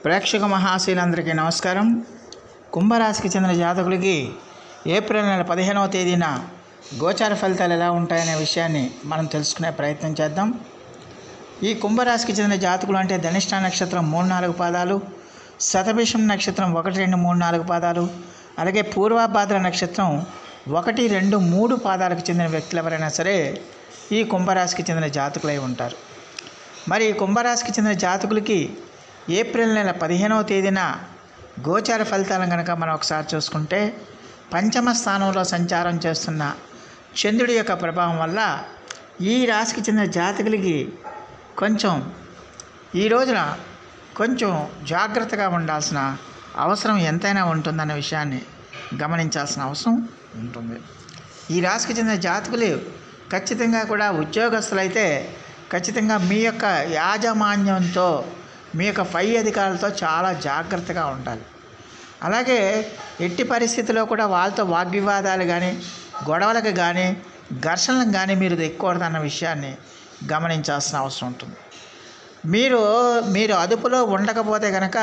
ప్రేక్షక మహాశీలందరికీ నమస్కారం. కుంభరాశికి చెందిన జాతకులకి ఏప్రిల్ నెల 15వ తేదీన గోచార ఫలితాలు ఎలా ఉంటాయనే విషయాన్ని మనం తెలుసుకునే ప్రయత్నం చేద్దాం. ఈ కుంభరాశికి చెందిన జాతకులు అంటే ధనిష్ట నక్షత్రం 3-4 పాదాలు, శతభిషం నక్షత్రం 1, 2, 3, 4 పాదాలు, అలాగే పూర్వభాద్ర నక్షత్రం 1, 2, 3 పాదాలకు చెందిన వ్యక్తులు ఎవరైనా సరే ఈ కుంభరాశికి చెందిన జాతకులై ఉంటారు. మరి ఈ కుంభరాశికి చెందిన జాతకులకి ఏప్రిల్ నెల 15వ తేదీన గోచార ఫలితాలను కనుక మనం ఒకసారి చూసుకుంటే, పంచమ స్థానంలో సంచారం చేస్తున్న చంద్రుడి యొక్క ప్రభావం వల్ల ఈ రాశికి చెందిన జాతకులకి ఈ రోజున కొంచెం జాగ్రత్తగా ఉండాల్సిన అవసరం ఎంతైనా ఉంటుందన్న విషయాన్ని గమనించాల్సిన అవసరం ఉంటుంది. ఈ రాశికి చెందిన జాతకులు ఖచ్చితంగా కూడా ఉద్యోగస్తులైతే ఖచ్చితంగా మీ యొక్క యాజమాన్యంతో, మీ యొక్క పై అధికారులతో చాలా జాగ్రత్తగా ఉండాలి. అలాగే ఎట్టి పరిస్థితుల్లో కూడా వాళ్ళతో వాగ్వివాదాలు కానీ, గొడవలకు కానీ, ఘర్షణలకు కానీ మీరు దిక్కకూడదన్న విషయాన్ని గమనించాల్సిన అవసరం ఉంటుంది. మీరు అదుపులో ఉండకపోతే కనుక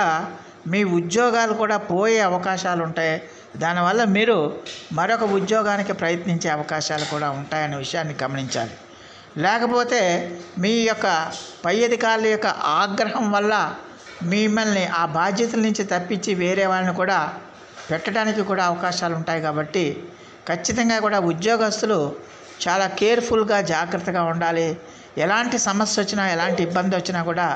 మీ ఉద్యోగాలు కూడా పోయే అవకాశాలు ఉంటాయి. దానివల్ల మీరు మరొక ఉద్యోగానికి ప్రయత్నించే అవకాశాలు కూడా ఉంటాయనే విషయాన్ని గమనించాలి. లేకపోతే మీ యొక్క పై అధికారుల యొక్క ఆగ్రహం వల్ల మిమ్మల్ని ఆ బాధ్యతల నుంచి తప్పించి వేరే వాళ్ళని కూడా పెట్టడానికి కూడా అవకాశాలు ఉంటాయి. కాబట్టి ఖచ్చితంగా కూడా ఉద్యోగస్తులు చాలా కేర్ఫుల్గా, జాగ్రత్తగా ఉండాలి. ఎలాంటి సమస్య వచ్చినా, ఎలాంటి ఇబ్బంది వచ్చినా కూడా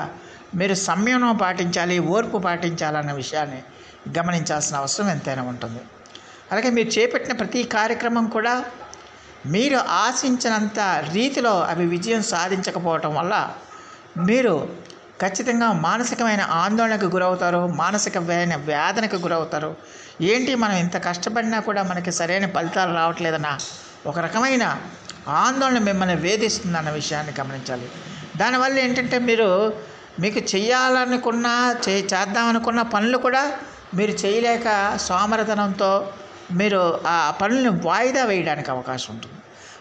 మీరు సంయమనం పాటించాలి, ఓర్పు పాటించాలన్న విషయాన్ని గమనించాల్సిన అవసరం ఎంతైనా ఉంటుంది. అలాగే మీరు చేపట్టిన ప్రతి కార్యక్రమం కూడా మీరు ఆశించినంత రీతిలో అవి విజయం సాధించకపోవటం వల్ల మీరు ఖచ్చితంగా మానసికమైన ఆందోళనకు గురవుతారు, మానసికమైన వేదనకు గురవుతారు. ఏంటి మనం ఇంత కష్టపడినా కూడా మనకి సరైన ఫలితాలు రావట్లేదన్న ఒక రకమైన ఆందోళన మిమ్మల్ని వేధిస్తుందన్న విషయాన్ని గమనించాలి. దానివల్ల ఏంటంటే మీకు చేయాలనుకున్న చేద్దామనుకున్న పనులు కూడా మీరు చేయలేక సోమరితనంతో మీరు ఆ పనులను వాయిదా వేయడానికి అవకాశం ఉంటుంది.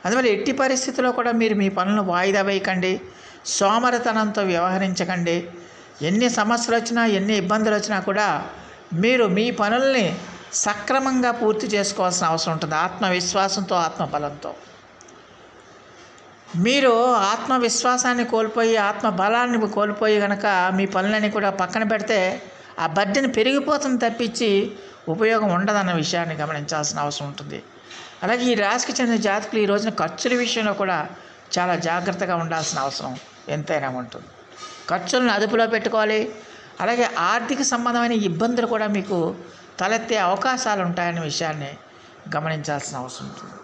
అందువల్ల ఎట్టి పరిస్థితుల్లో కూడా మీరు మీ పనులను వాయిదా వేయకండి, సోమరితనంతో వ్యవహరించకండి. ఎన్ని సమస్యలు వచ్చినా, ఎన్ని ఇబ్బందులు వచ్చినా కూడా మీరు మీ పనుల్ని సక్రమంగా పూర్తి చేసుకోవాల్సిన అవసరం ఉంటుంది. ఆత్మవిశ్వాసంతో, ఆత్మబలంతో. మీరు ఆత్మవిశ్వాసాన్ని కోల్పోయి, ఆత్మబలాన్ని కోల్పోయి కనుక మీ పనులని కూడా పక్కన పెడితే ఆ బర్డెన్ పెరిగిపోతుంది తప్పించి ఉపయోగం ఉండదన్న విషయాన్ని గమనించాల్సిన అవసరం ఉంటుంది. అలాగే ఈ రాశికి చెందిన జాతకులు ఈ రోజున ఖర్చుల విషయంలో కూడా చాలా జాగ్రత్తగా ఉండాల్సిన అవసరం ఎంతైనా ఉంటుంది. ఖర్చులను అదుపులో పెట్టుకోవాలి. అలాగే ఆర్థిక సంబంధమైన ఇబ్బందులు కూడా మీకు తలెత్తే అవకాశాలు ఉంటాయనే విషయాన్ని గమనించాల్సిన అవసరం ఉంటుంది.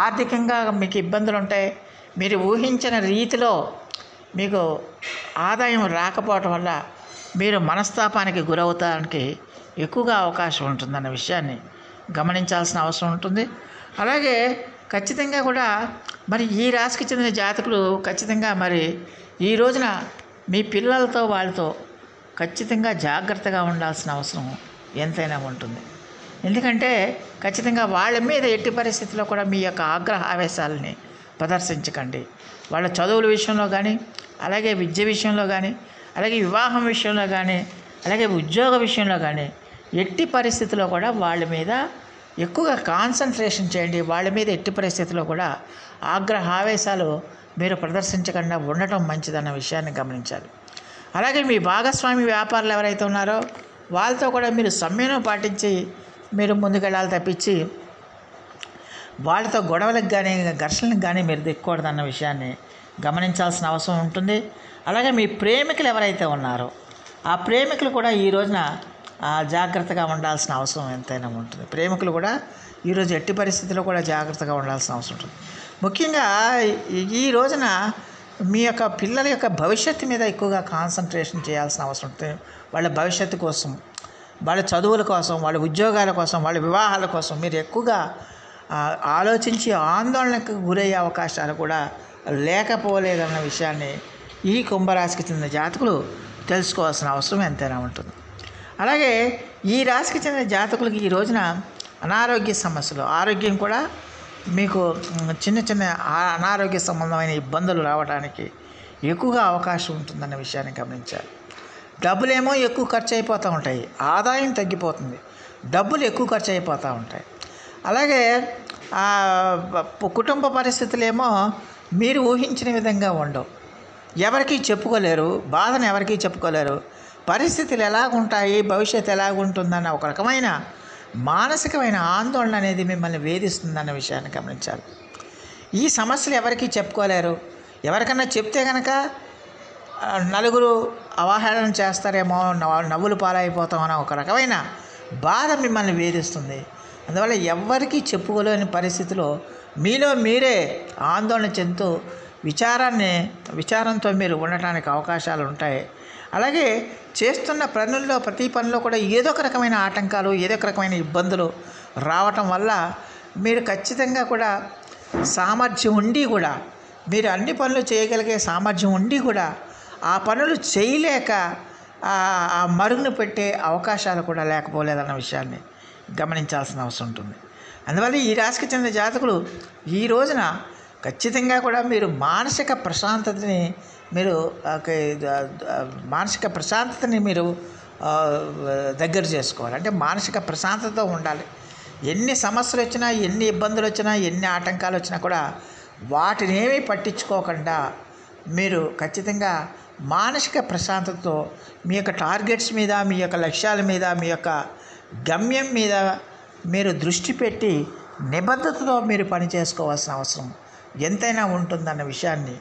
ఆర్థికంగా మీకు ఇబ్బందులు ఉంటాయి. మీరు ఊహించిన రీతిలో మీకు ఆదాయం రాకపోవటం వల్ల మీరు మనస్తాపానికి గురవుతానికి ఎక్కువగా అవకాశం ఉంటుందన్న విషయాన్ని గమనించాల్సిన అవసరం ఉంటుంది. అలాగే ఖచ్చితంగా కూడా ఈ రాశికి చెందిన జాతకులు ఖచ్చితంగా ఈ రోజున మీ పిల్లలతో, వాళ్ళతో ఖచ్చితంగా జాగ్రత్తగా ఉండాల్సిన అవసరం ఎంతైనా ఉంటుంది. ఎందుకంటే ఖచ్చితంగా వాళ్ళ మీద ఎట్టి పరిస్థితుల్లో కూడా మీ యొక్క ఆగ్రహ ఆవేశాలని ప్రదర్శించకండి. వాళ్ళ చదువుల విషయంలో కానీ, అలాగే విద్య విషయంలో కానీ, అలాగే వివాహం విషయంలో కానీ, అలాగే ఉద్యోగ విషయంలో కానీ ఎట్టి పరిస్థితుల్లో కూడా వాళ్ళ మీద ఎక్కువగా కాన్సన్ట్రేషన్ చేయండి. వాళ్ళ మీద ఎట్టి పరిస్థితుల్లో కూడా ఆగ్రహ ఆవేశాలు మీరు ప్రదర్శించకుండా ఉండటం మంచిదన్న విషయాన్ని గమనించాలి. అలాగే మీ భాగస్వామి వ్యాపారులు ఎవరైతే ఉన్నారో వాళ్ళతో కూడా మీరు సంయమనం పాటించి మీరు ముందుకెళ్ళాలి తప్పించి వాళ్ళతో గొడవలకు కానీ, ఘర్షణలకు కానీ మీరు దిక్కకూడదన్న విషయాన్ని గమనించాల్సిన అవసరం ఉంటుంది. అలాగే మీ ప్రేమికులు ఎవరైతే ఉన్నారో ఆ ప్రేమికులు కూడా ఈ రోజున జాగ్రత్తగా ఉండాల్సిన అవసరం ఎంతైనా ఉంటుంది. ప్రేమికులు కూడా ఈరోజు ఎట్టి పరిస్థితుల్లో కూడా జాగ్రత్తగా ఉండాల్సిన అవసరం ఉంటుంది. ముఖ్యంగా ఈ రోజున మీ యొక్క పిల్లల యొక్క భవిష్యత్తు మీద ఎక్కువగా కాన్సన్ట్రేషన్ చేయాల్సిన అవసరం ఉంటుంది. వాళ్ళ భవిష్యత్తు కోసం, వాళ్ళ చదువుల కోసం, వాళ్ళ ఉద్యోగాల కోసం, వాళ్ళ వివాహాల కోసం మీరు ఎక్కువగా ఆలోచించి ఆందోళనకు గురయ్యే అవకాశాలు కూడా లేకపోలేదన్న విషయాన్ని ఈ కుంభరాశికి చెందిన జాతకులు తెలుసుకోవాల్సిన అవసరం ఎంతైనా ఉంటుంది. అలాగే ఈ రాశికి చెందిన జాతకులకి ఈ రోజున అనారోగ్య సమస్యలు, ఆరోగ్యం కూడా మీకు చిన్న చిన్న అనారోగ్య సంబంధమైన ఇబ్బందులు రావడానికి ఎక్కువగా అవకాశం ఉంటుందన్న విషయాన్ని గమనించాలి. డబ్బులేమో ఎక్కువ ఖర్చు అయిపోతూ ఉంటాయి, ఆదాయం తగ్గిపోతుంది, డబ్బులు ఎక్కువ ఖర్చు అయిపోతూ ఉంటాయి. అలాగే కుటుంబ పరిస్థితులేమో మీరు ఊహించిన విధంగా ఉండవు, ఎవరికీ చెప్పుకోలేరు, బాధను ఎవరికీ చెప్పుకోలేరు, పరిస్థితులు ఎలాగుంటాయి, భవిష్యత్తు ఎలాగుంటుందన్న ఒక రకమైన మానసికమైన ఆందోళన అనేది మిమ్మల్ని వేధిస్తుందన్న విషయాన్ని గమనించాలి. ఈ సమస్యలు ఎవరికీ చెప్పుకోలేరు, ఎవరికన్నా చెప్తే కనుక నలుగురు అవహేళన చేస్తారేమో, నవ్వులు పాలైపోతామన్న ఒక రకమైన బాధ మిమ్మల్ని వేధిస్తుంది. అందువల్ల ఎవ్వరికీ చెప్పుకోలేని పరిస్థితిలో మీలో మీరే ఆందోళన చెందుతూ విచారంతో మీరు ఉండటానికి అవకాశాలు ఉంటాయి. అలాగే చేస్తున్న పనుల్లో ప్రతి పనిలో కూడా ఏదో ఒక రకమైన ఆటంకాలు, ఏదో ఒక రకమైన ఇబ్బందులు రావటం వల్ల మీరు ఖచ్చితంగా కూడా సామర్థ్యం ఉండి కూడా, మీరు అన్ని పనులు చేయగలిగే సామర్థ్యం ఉండి కూడా ఆ పనులు చేయలేక మరుగున పెట్టే అవకాశాలు కూడా లేకపోలేదన్న విషయాన్ని గమనించాల్సిన అవసరం ఉంటుంది. అందువల్ల ఈ రాశికి చెందిన జాతకులు ఈ రోజున ఖచ్చితంగా కూడా మీరు మానసిక ప్రశాంతతని మీరు దగ్గర చేసుకోవాలి. అంటే మానసిక ప్రశాంతతతో ఉండాలి. ఎన్ని సమస్యలు వచ్చినా, ఎన్ని ఇబ్బందులు వచ్చినా, ఎన్ని ఆటంకాలు వచ్చినా కూడా వాటిని ఏమీ పట్టించుకోకుండా మీరు ఖచ్చితంగా మానసిక ప్రశాంతతతో మీ యొక్క టార్గెట్స్ మీద, మీ యొక్క లక్ష్యాల మీద, మీ యొక్క గమ్యం మీద మీరు దృష్టి పెట్టి నిబద్ధతతో మీరు పని చేసుకోవాల్సిన అవసరం ఎంతైనా ఉంటుందన్న విషయాన్ని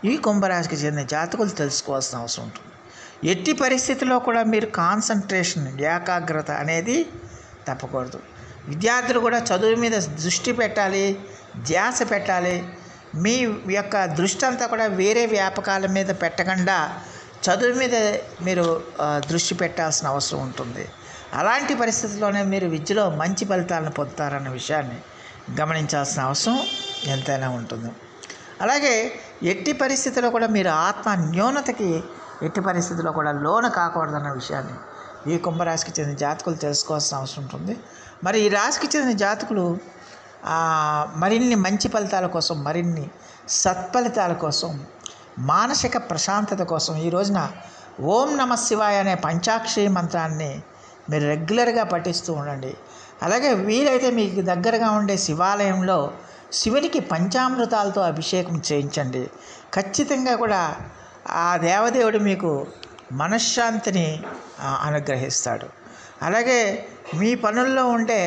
ఈ కుంభరాశికి చెందిన జాతకులు తెలుసుకోవాల్సిన అవసరం ఉంటుంది. ఎట్టి పరిస్థితుల్లో కూడా మీరు కాన్సన్ట్రేషన్, ఏకాగ్రత అనేది తప్పకూడదు. విద్యార్థులు కూడా చదువు మీద దృష్టి పెట్టాలి, ధ్యాస పెట్టాలి. మీ యొక్క దృష్టి అంతా కూడా వేరే వ్యాపకాల మీద పెట్టకుండా చదువు మీద మీరు దృష్టి పెట్టాల్సిన అవసరం ఉంటుంది. అలాంటి పరిస్థితుల్లోనే మీరు విద్యలో మంచి ఫలితాలను పొందుతారన్న విషయాన్ని గమనించాల్సిన అవసరం ఎంతైనా ఉంటుంది. అలాగే ఎట్టి పరిస్థితుల్లో కూడా మీరు ఆత్మ న్యూనతకి ఎట్టి పరిస్థితుల్లో కూడా లోను కాకూడదన్న విషయాన్ని ఈ కుంభరాశికి చెందిన జాతకులు తెలుసుకోవాల్సిన అవసరం ఉంటుంది. మరి ఈ రాశికి చెందిన జాతకులు మరిన్ని మంచి ఫలితాల కోసం, మరిన్ని సత్ఫలితాల కోసం, మానసిక ప్రశాంతత కోసం ఈ రోజున ఓం నమః శివాయ అనే పంచాక్షరి మంత్రాన్ని మీరు రెగ్యులర్గా పఠిస్తూ ఉండండి. అలాగే వీలైతే మీకు దగ్గరగా ఉండే శివాలయంలో శివునికి పంచామృతాలతో అభిషేకం చేయించండి. ఖచ్చితంగా కూడా ఆ దేవదేవుడు మీకు మనశ్శాంతిని అనుగ్రహిస్తాడు. అలాగే మీ పనుల్లో ఉండే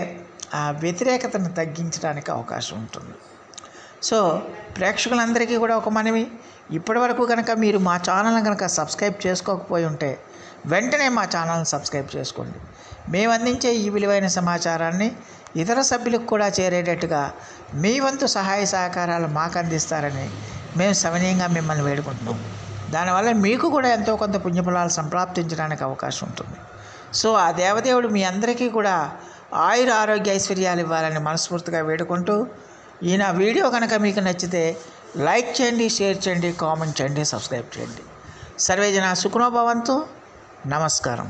ఆ వ్యతిరేకతను తగ్గించడానికి అవకాశం ఉంటుంది. సో ప్రేక్షకులందరికీ కూడా ఒక మనవి, ఇప్పటివరకు కనుక మీరు మా ఛానల్ని కనుక సబ్స్క్రైబ్ చేసుకోకపోయి ఉంటే వెంటనే మా ఛానల్ని సబ్స్క్రైబ్ చేసుకోండి. మేము అందించే ఈ విలువైన సమాచారాన్ని ఇతర సభ్యులకు కూడా చేరేటట్టుగా మీ వంతు సహాయ సహకారాలు మాకు అందిస్తారని మేము సవినయంగా మిమ్మల్ని వేడుకుంటున్నాం. దానివల్ల మీకు కూడా ఎంతో కొంత పుణ్యఫలాలు సంప్రాప్తించడానికి అవకాశం ఉంటుంది. సో ఆ దేవదేవుడు మీ అందరికీ కూడా ఆయుర ఆరోగ్య ఐశ్వర్యాలు ఇవ్వాలని మనస్ఫూర్తిగా వేడుకుంటూ, ఈ నా వీడియో కనుక మీకు నచ్చితే లైక్ చేయండి, షేర్ చేయండి, కామెంట్ చేయండి, సబ్స్క్రైబ్ చేయండి. సర్వే జనా సుఖినో భవంతు. నమస్కారం.